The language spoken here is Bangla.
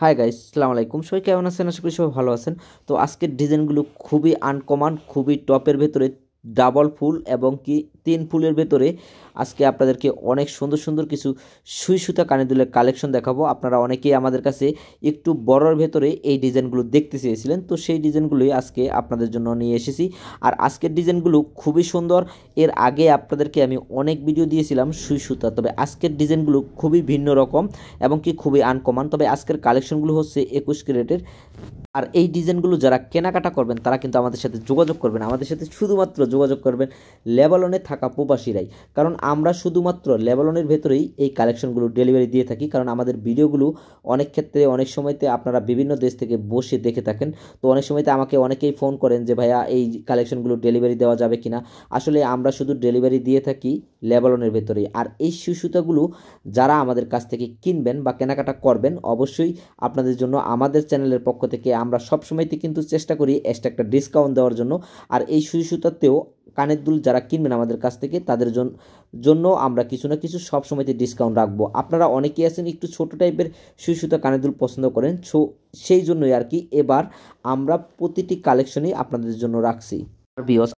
হাই গাইস, আসসালামু আলাইকুম। সবাই কেমন আছেন? আশা করি সবাই ভালো আছেন। তো আজকের ডিজাইনগুলো খুবই আনকমন, খুবই টপের ভেতরে ডাবল ফুল এবং কি 3 ফুলের ভেতরে আজকে আপনাদেরকে অনেক সুন্দর সুন্দর কিছু সুই সুতা কানের দুলের কালেকশন দেখাবো। আপনারা অনেকেই আমাদের কাছে একটু বড়র ভেতরে এই ডিজাইনগুলো দেখতে চেয়েছিলেন, তো সেই ডিজাইনগুলোই আজকে আপনাদের জন্য নিয়ে এসেছি। আর আজকের ডিজাইনগুলো খুবই সুন্দর। এর আগে আপনাদেরকে আমি অনেক ভিডিও দিয়েছিলাম সুই সুতা, তবে আজকের ডিজাইনগুলো খুবই ভিন্ন রকম এবং কি খুবই আনকমন। তবে আজকের কালেকশনগুলো হচ্ছে 21 ক্যারেটের। আর এই ডিজাইনগুলো যারা কেনাকাটা করবেন তারা কিন্তু আমাদের সাথে যোগাযোগ করবেন, আমাদের সাথে শুধুমাত্র যোগাযোগ করবেন লেবাননে থাকা প্রবাসীরাই, কারণ আমরা শুধুমাত্র লেবাননের ভেতরেই এই কালেকশনগুলো ডেলিভারি দিয়ে থাকি। কারণ আমাদের ভিডিওগুলো অনেক ক্ষেত্রে অনেক সময়তে আপনারা বিভিন্ন দেশ থেকে বসে দেখে থাকেন, তো অনেক সময়তে আমাকে অনেকেই ফোন করেন যে ভাইয়া এই কালেকশনগুলো ডেলিভারি দেওয়া যাবে কিনা। আসলে আমরা শুধু ডেলিভারি দিয়ে থাকি লেবাননের ভেতরেই। আর এই সুতাগুলো যারা আমাদের কাছ থেকে কিনবেন বা কেনাকাটা করবেন, অবশ্যই আপনাদের জন্য আমাদের চ্যানেলের পক্ষ থেকে আমরা সবসময়তে কিন্তু চেষ্টা করি এক্সট্রা একটা ডিসকাউন্ট দেওয়ার জন্য। আর এই সুতাতেও কানের দুল যারা কিনবেন আমাদের কাছ থেকে তাদের জন্য আমরা কিছু না কিছু সবসময়তে ডিসকাউন্ট রাখবো। আপনারা অনেকেই আছেন একটু ছোট টাইপের সুতা কানের দুল পছন্দ করেন, সেই জন্যই আর কি এবার আমরা প্রতিটি কালেকশনই আপনাদের জন্য রাখছি।